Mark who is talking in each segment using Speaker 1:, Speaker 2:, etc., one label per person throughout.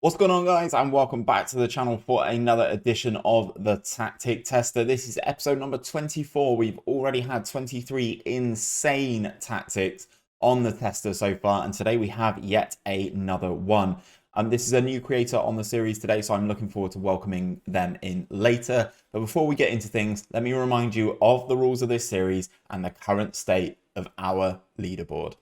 Speaker 1: What's going on, guys, and welcome back to the channel for another edition of the Tactic Tester. This is episode number 24. We've already had 23 insane tactics on the tester so far, and today we have yet another one. This is a new creator on the series today, so I'm looking forward to welcoming them in later. But before we get into things, let me remind you of the rules of this series and the current state of our leaderboard.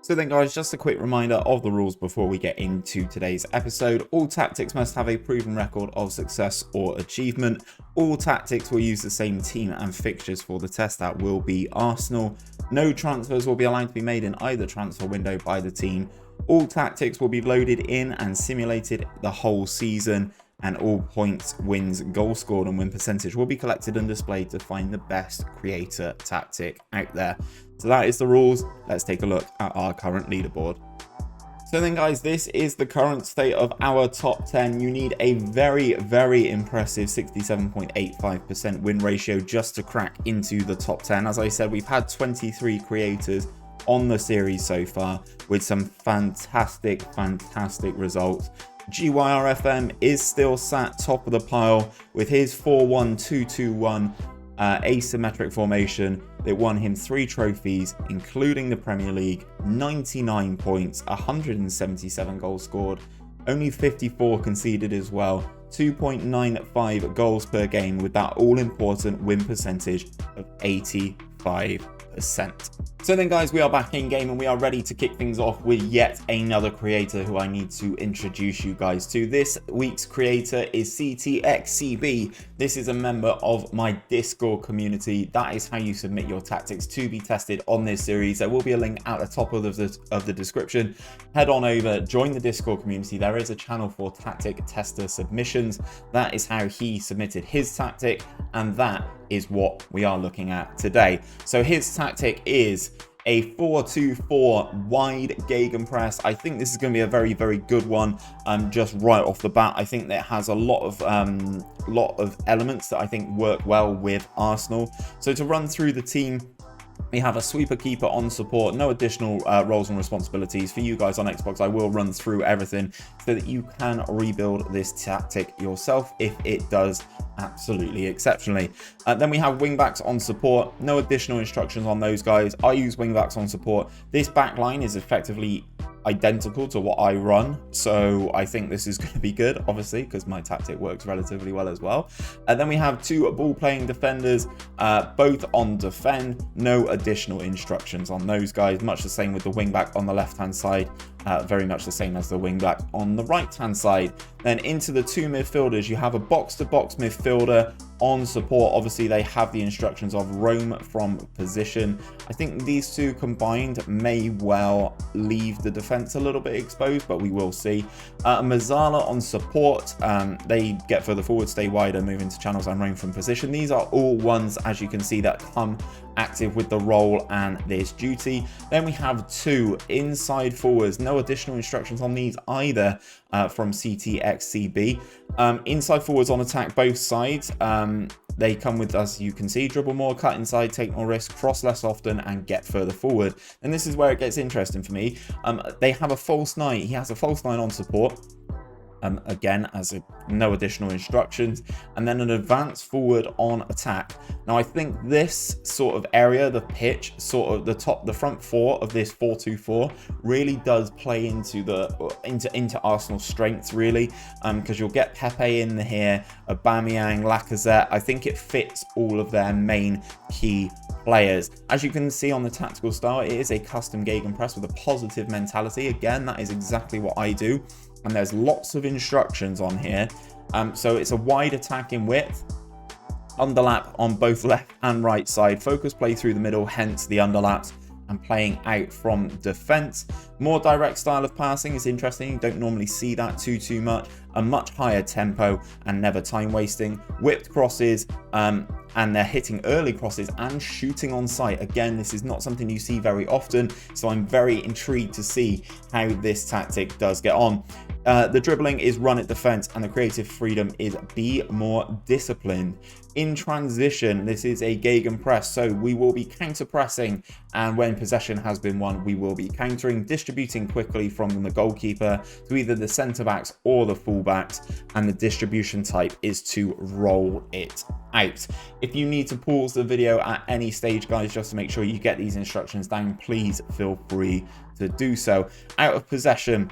Speaker 1: So then, guys, just a quick reminder of the rules before we get into today's episode. All tactics must have a proven record of success or achievement. All tactics will use the same team and fixtures for the test. That will be Arsenal. No transfers will be allowed to be made in either transfer window by the team. All tactics will be loaded in and simulated the whole season. And all points, wins, goal scored and win percentage will be collected and displayed to find the best creator tactic out there. So that is the rules. Let's take a look at our current leaderboard. So then, guys, this is the current state of our top 10. You need a very, very impressive 67.85% win ratio just to crack into the top 10. As I said, we've had 23 creators on the series so far with some fantastic results. 𝘼𝙗𝙤𝙪 is still sat top of the pile with his 4-1-2-2-1 asymmetric formation that won him 3 trophies, including the Premier League, 99 points, 177 goals scored, only 54 conceded as well, 2.95 goals per game with that all-important win percentage of 85%. So then, guys, we are back in game and we are ready to kick things off with yet another creator who I need to introduce you guys to. This week's creator is 𝘼𝙗𝙤𝙪. This is a member of my Discord community. That is how you submit your tactics to be tested on this series. There will be a link at the top of the description. Head on over, join the Discord community. There is a channel for tactic tester submissions. That is how he submitted his tactic, and that is what we are looking at today. So his tactic is a 4-2-4 wide gegenpress. I think this is going to be a very, very good one. Just right off the bat, I think that has a lot of elements that I think work well with Arsenal. So to run through the team, we have a sweeper keeper on support, no additional roles and responsibilities. For you guys on Xbox, I will run through everything so that you can rebuild this tactic yourself if it does absolutely exceptionally. Then we have wingbacks on support, no additional instructions on those guys. I use wingbacks on support. This back line is effectively identical to what I run, so I think this is going to be good, obviously, because my tactic works relatively well as well. Then we have 2 ball playing defenders, both on defend, no additional instructions on those guys. Much the same with the wingback on the left hand side, very much the same as the wingback on the right hand side. Then into the 2 midfielders, you have a box-to-box midfielder on support. Obviously, they have the instructions of roam from position. I think these 2 combined may well leave the defense a little bit exposed, but we will see. 𝘼𝙗𝙤𝙪 on support, they get further forward, stay wider, move into channels and roam from position. These are all ones, as you can see, that come active with the role and this duty. Then we have 2 inside forwards, no additional instructions on these either, from 𝘼𝙗𝙤𝙪. Inside forwards on attack both sides. They come with, as you can see, dribble more, cut inside, take more risks, cross less often, and get further forward. And this is where it gets interesting for me. They have a false 9. He has a false 9 on support. Again, no additional instructions, and then an advance forward on attack. Now, I think this sort of area, the pitch, sort of the front 4 of this 4-2-4 really does play into Arsenal's strengths, really, because you'll get Pepe in here, Aubameyang, Lacazette. I think it fits all of their main key players. As you can see on the tactical style, it is a custom gegenpress with a positive mentality. Again, that is exactly what I do. And there's lots of instructions on here. So it's a wide attack in width, underlap on both left and right side, focus play through the middle, hence the underlaps, and playing out from defense. More direct style of passing is interesting. You don't normally see that too much. A much higher tempo and never time wasting. Whipped crosses, and they're hitting early crosses and shooting on sight. Again, this is not something you see very often, so I'm very intrigued to see how this tactic does get on. The dribbling is run at defense, and the creative freedom is be more disciplined. In transition, this is a gegenpress, so we will be counter pressing, and when possession has been won, we will be countering, distributing quickly from the goalkeeper to either the centre backs or the full backs, and the distribution type is to roll it out. If you need to pause the video at any stage, guys, just to make sure you get these instructions down, please feel free to do so. Out of possession,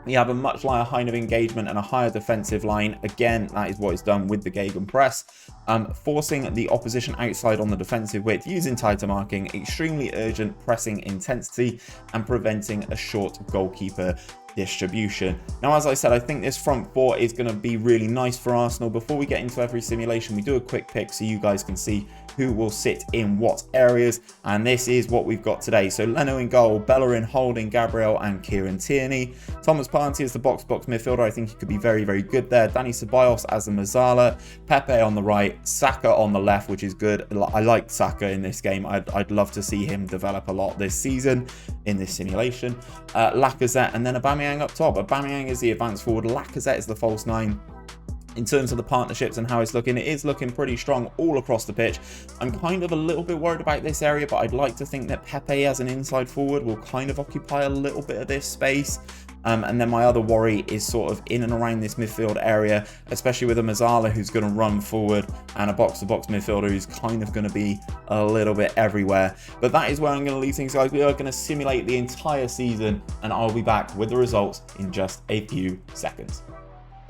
Speaker 1: we have a much higher of engagement and a higher defensive line. Again, that is what is done with the gegenpress, forcing the opposition outside on the defensive width, using tighter marking, extremely urgent pressing intensity, and preventing a short goalkeeper distribution. Now, as I said, I think this front four is going to be really nice for Arsenal. Before we get into every simulation, we do a quick pick so you guys can see who will sit in what areas, and this is what we've got today. So Leno in goal, Bellerin, Holding, Gabriel, and Kieran Tierney. Thomas Partey as the box-to-box midfielder. I think he could be very, very good there. Dani Ceballos as the 𝘼𝙗𝙤, Pepe on the right, Saka on the left, which is good. I like Saka in this game. I'd love to see him develop a lot this season in this simulation. Lacazette, and then Aubameyang up top. Aubameyang is the advanced forward, Lacazette is the false nine. In terms of the partnerships and how it's looking, it is looking pretty strong all across the pitch. I'm kind of a little bit worried about this area, but I'd like to think that Pepe as an inside forward will kind of occupy a little bit of this space. And then my other worry is sort of in and around this midfield area, especially with a 𝘼𝙗𝙤 who's going to run forward and a box-to-box midfielder who's kind of going to be a little bit everywhere. But that is where I'm going to leave things, guys. We are going to simulate the entire season, and I'll be back with the results in just a few seconds.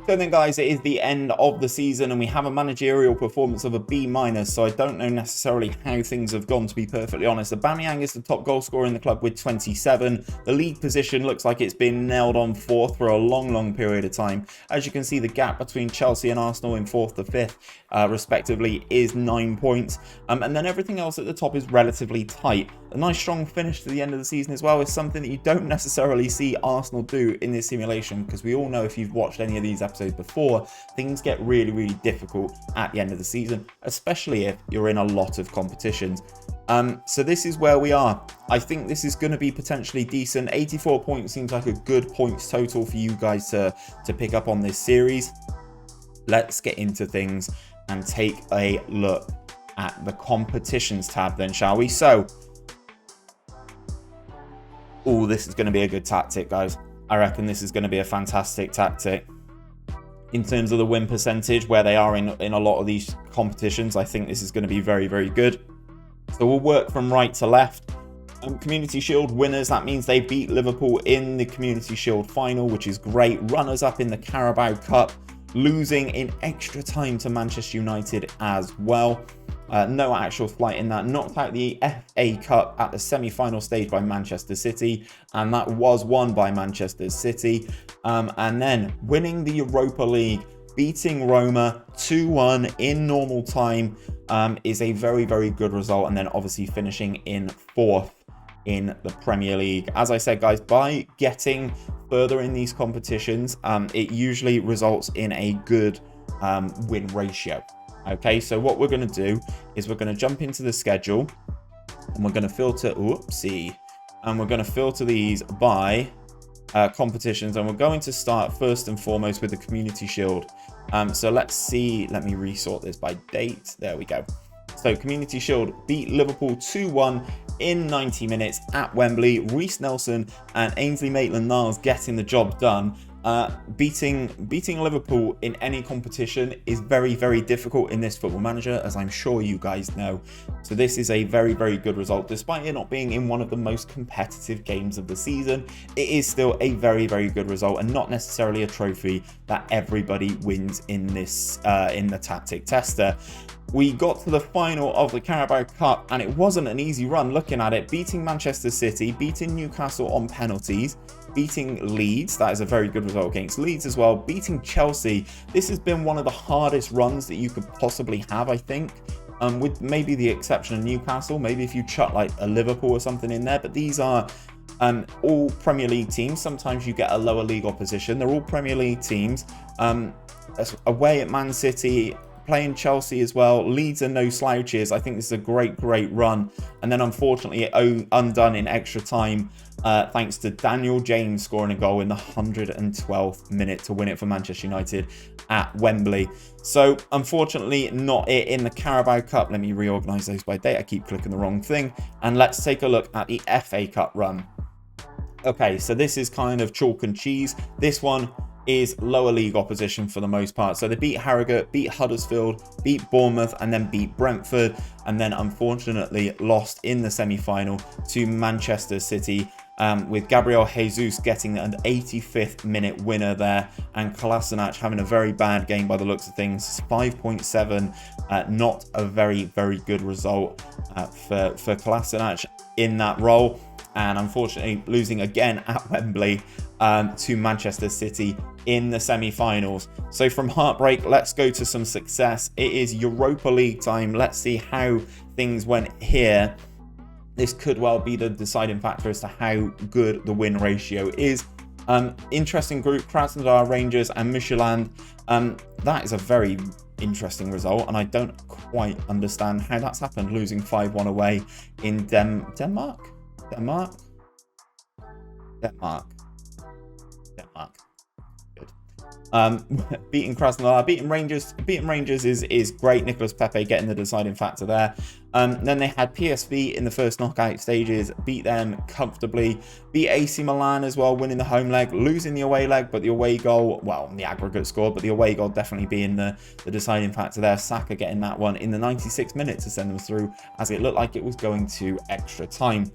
Speaker 1: So then, guys, it is the end of the season, and we have a managerial performance of a B-, so I don't know necessarily how things have gone, to be perfectly honest. Aubameyang is the top goal scorer in the club with 27. The league position looks like it's been nailed on 4th for a long period of time. As you can see, the gap between Chelsea and Arsenal in 4th to 5th, respectively, is 9 points. And then everything else at the top is relatively tight. A nice strong finish to the end of the season as well is something that you don't necessarily see Arsenal do in this simulation, because we all know, if you've watched any of these episodes before, things get really difficult at the end of the season, especially if you're in a lot of competitions. So this is where we are. I think this is going to be potentially decent. 84 points seems like a good points total for you guys to pick up on this series. Let's get into things and take a look at the competitions tab then, shall we? So, oh, this is going to be a good tactic, guys. I reckon this is going to be a fantastic tactic. In terms of the win percentage, where they are in a lot of these competitions, I think this is going to be very good. So we'll work from right to left. Community Shield winners, that means they beat Liverpool in the Community Shield final, which is great. Runners up in the Carabao Cup, losing in extra time to Manchester United as well. No actual flight in that. Knocked out the FA Cup at the semi-final stage by Manchester City, and that was won by Manchester City. And then winning the Europa League, beating Roma 2-1 in normal time, is a very good result. And then obviously finishing in 4th in the Premier League. As I said, guys, by getting further in these competitions, it usually results in a good win ratio. Okay, so what we're going to do is we're going to jump into the schedule, and we're going to filter, and we're going to filter these by competitions, and we're going to start first and foremost with the Community Shield. So let's see, let me resort this by date. There we go. So Community Shield beat Liverpool 2-1 in 90 minutes at Wembley. Reece Nelson and Ainsley Maitland-Niles getting the job done. Beating Liverpool in any competition is very difficult in this Football Manager, as I'm sure you guys know. So this is a very good result. Despite it not being in one of the most competitive games of the season, it is still a very good result, and not necessarily a trophy that everybody wins in this in the tactic tester. We got to the final of the Carabao Cup, and it wasn't an easy run looking at it. Beating Manchester City, beating Newcastle on penalties, beating Leeds, that is a very good result against Leeds as well, beating Chelsea. This has been one of the hardest runs that you could possibly have, I think, with maybe the exception of Newcastle, maybe if you chuck like a Liverpool or something in there, but these are all Premier League teams. Sometimes you get a lower league opposition. They're all Premier League teams. Away at Man City, playing Chelsea as well. Leeds are no slouches. I think this is a great run. And then unfortunately undone in extra time thanks to Daniel James scoring a goal in the 112th minute to win it for Manchester United at Wembley. So unfortunately not it in the Carabao Cup. Let me reorganise those by date. I keep clicking the wrong thing. And let's take a look at the FA Cup run. Okay, so this is kind of chalk and cheese. This one is lower league opposition for the most part. So they beat Harrogate, beat Huddersfield, beat Bournemouth, and then beat Brentford, and then unfortunately lost in the semi-final to Manchester City, with Gabriel Jesus getting an 85th minute winner there, and 𝘼𝙗𝙤𝙪 having a very bad game by the looks of things. 5.7, not a very good result for 𝘼𝙗𝙤𝙪 in that role, and unfortunately losing again at Wembley to Manchester City in the semi-finals. So from heartbreak, let's go to some success. It is Europa League time. Let's see how things went here. This could well be the deciding factor as to how good the win ratio is. Interesting group, Krasnodar, Rangers and Midtjylland. That is a very interesting result, and I don't quite understand how that's happened, losing 5-1 away in Denmark. Good. Beating Krasnodar, beating Rangers is great. Nicolas Pepe getting the deciding factor there. Then they had PSV in the first knockout stages, beat them comfortably, beat AC Milan as well, winning the home leg, losing the away leg, but the away goal, well, the aggregate score, but the away goal definitely being the deciding factor there. Saka getting that one in the 96th minute to send them through, as it looked like it was going to extra time.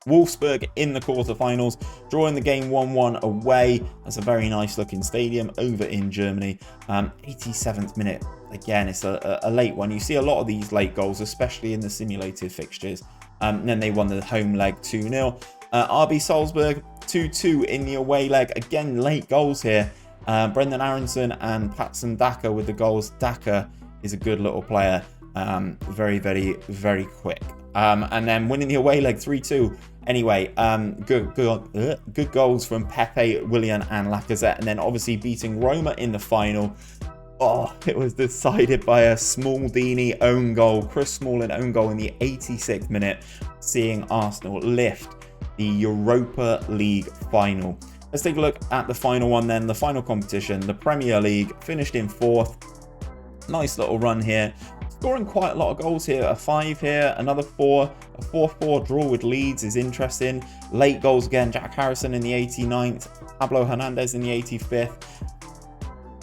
Speaker 1: Wolfsburg in the quarterfinals, drawing the game 1-1 away. That's a very nice looking stadium over in Germany. 87th minute. Again, it's a late one. You see a lot of these late goals, especially in the simulated fixtures. And then they won the home leg 2-0. RB Salzburg 2-2 in the away leg. Again, late goals here. Brendan Aronson and Patson Daka with the goals. Daka is a good little player. Very quick. And then winning the away leg 3-2. Anyway, good goals from Pepe, Willian and Lacazette. And then obviously beating Roma in the final. Oh, it was decided by a Smaldini own goal. Chris Smalling own goal in the 86th minute, seeing Arsenal lift the Europa League final. Let's take a look at the final one then. The final competition, the Premier League, finished in 4th. Nice little run here. Scoring quite a lot of goals here. A 5 here, another 4. A 4-4 draw with Leeds is interesting. Late goals again. Jack Harrison in the 89th. Pablo Hernandez in the 85th.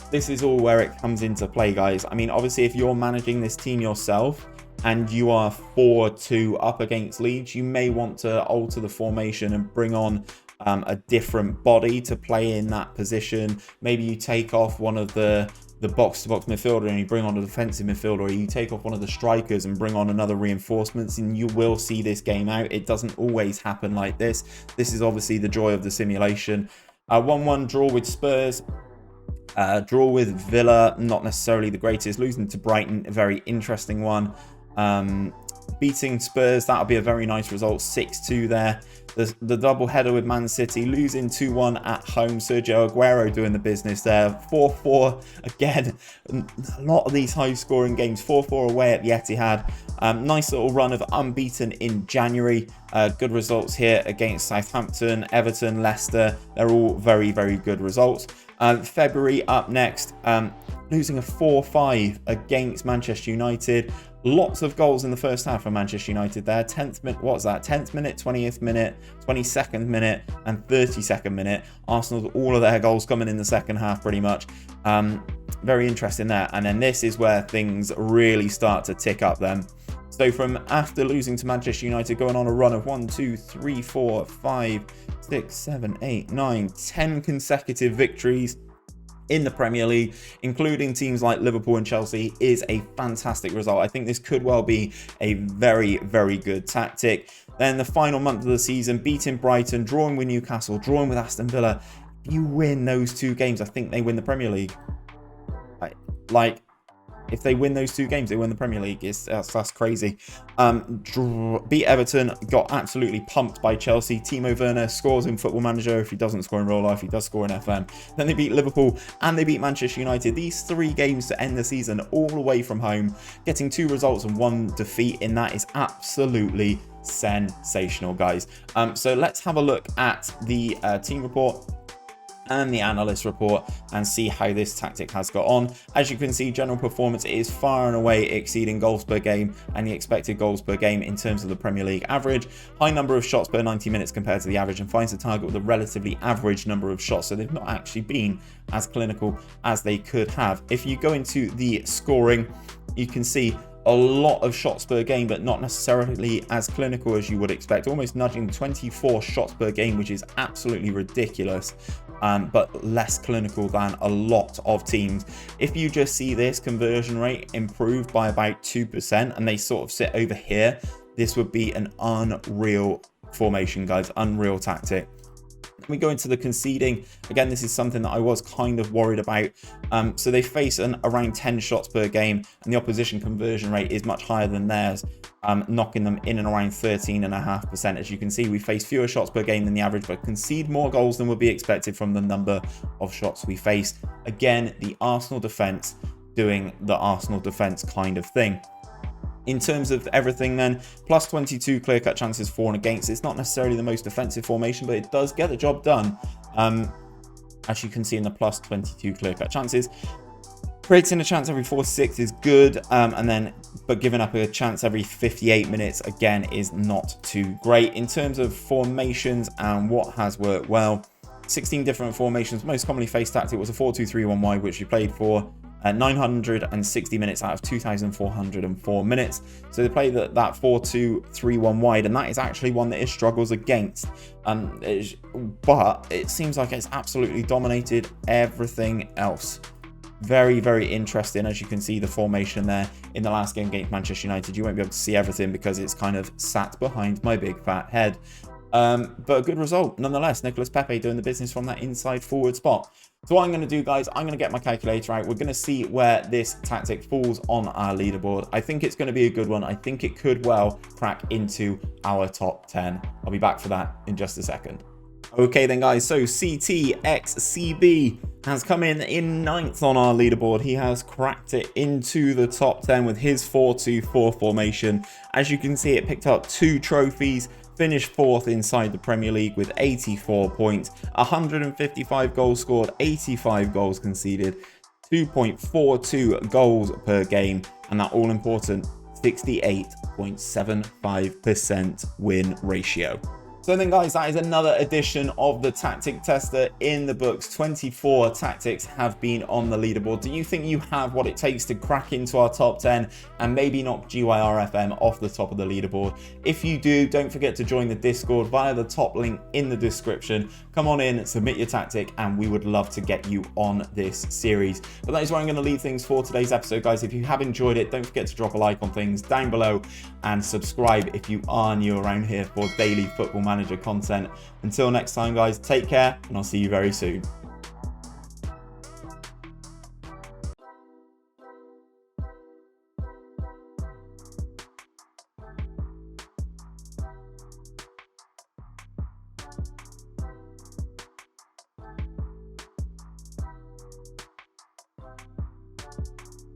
Speaker 1: This is all where it comes into play, guys. I mean, obviously, if you're managing this team yourself and you are 4-2 up against Leeds, you may want to alter the formation and bring on a different body to play in that position. Maybe you take off one of the box-to-box midfielder and you bring on a defensive midfielder, or you take off one of the strikers and bring on another reinforcements, and you will see this game out. It doesn't always happen like this. This is obviously the joy of the simulation. 1-1 draw with Spurs. Draw with Villa, not necessarily the greatest. Losing to Brighton, a very interesting one. Beating Spurs, that'll be a very nice result. 6-2 there. The double header with Man City, losing 2-1 at home. Sergio Aguero doing the business there. 4-4 again. A lot of these high scoring games. 4-4 away at the Etihad. Nice little run of unbeaten in January. Good results here against Southampton, Everton, Leicester. They're all very good results. February up next, losing a 4-5 against Manchester United. Lots of goals in the first half for Manchester United there. 10th minute, what's that? 10th minute, 20th minute, 22nd minute, and 32nd minute. Arsenal, all of their goals coming in the second half pretty much. Very interesting there. And then this is where things really start to tick up then. So from after losing to Manchester United, going on a run of 1, 2, 3, 4, 5, 6, 7, 8, 9, 10 consecutive victories in the Premier League, including teams like Liverpool and Chelsea, is a fantastic result. I think this could well be a very good tactic. Then the final month of the season, beating Brighton, drawing with Newcastle, drawing with Aston Villa. If you win those 2 games, I think they win the Premier League. Like, if they win those 2 games, they win the Premier League. That's crazy. Beat Everton, got absolutely pumped by Chelsea. Timo Werner scores in Football Manager. If he doesn't score in real life, he does score in FM. Then they beat Liverpool and they beat Manchester United. These 3 games to end the season, all away from home, getting 2 results and 1 defeat in that is absolutely sensational, guys. So let's have a look at the team report and the analyst report and see how this tactic has got on. As you can see, general performance is far and away exceeding goals per game and the expected goals per game in terms of the Premier League average. High number of shots per 90 minutes compared to the average, and finds the target with a relatively average number of shots, so they've not actually been as clinical as they could have. If you go into the scoring, you can see a lot of shots per game, but not necessarily as clinical as you would expect, almost nudging 24 shots per game, which is absolutely ridiculous, but less clinical than a lot of teams. If you just see this conversion rate improved by about 2% and they sort of sit over here, this would be an unreal formation, guys, unreal tactic. We go into the conceding. Again, this is something that I was kind of worried about. So they face around 10 shots per game, and the opposition conversion rate is much higher than theirs, knocking them in and around 13.5%. As you can see, we face fewer shots per game than the average, but concede more goals than would be expected from the number of shots we face. Again, the Arsenal defence doing the Arsenal defence kind of thing. In terms of everything then, plus 22 clear-cut chances for and against. It's not necessarily the most defensive formation, but it does get the job done. As you can see in the plus 22 clear-cut chances. Creating a chance every 4-6 is good, but giving up a chance every 58 minutes, again, is not too great. In terms of formations and what has worked well, 16 different formations. Most commonly faced tactic was a 4-2-3-1 wide, which we played for 960 minutes out of 2,404 minutes. So they play that 4-2-3-1 wide, and that is actually one that it struggles against. But it seems like it's absolutely dominated everything else. Very, very interesting. As you can see, the formation there in the last game against Manchester United, you won't be able to see everything because it's kind of sat behind my big fat head. But a good result nonetheless. Nicolas Pepe doing the business from that inside forward spot. So what I'm going to do, guys, I'm going to get my calculator out. We're going to see where this tactic falls on our leaderboard. I think it's going to be a good one. I think it could well crack into our top 10. I'll be back for that in just a second. Okay then, guys, so CTXCB has come in 9th on our leaderboard. He has cracked it into the top 10 with his 4-2-4 formation. As you can see, it picked up 2 trophies, finished 4th inside the Premier League with 84 points, 155 goals scored, 85 goals conceded, 2.42 goals per game, and that all-important 68.75% win ratio. So then, guys, that is another edition of the Tactic Tester in the books. 24 tactics have been on the leaderboard. Do you think you have what it takes to crack into our top 10 and maybe knock GYRFM off the top of the leaderboard? If you do, don't forget to join the Discord via the top link in the description. Come on in, submit your tactic, and we would love to get you on this series. But that is where I'm going to leave things for today's episode, guys. If you have enjoyed it, don't forget to drop a like on things down below and subscribe if you are new around here for daily Football Manager content. Until next time, guys, take care, and I'll see you very soon.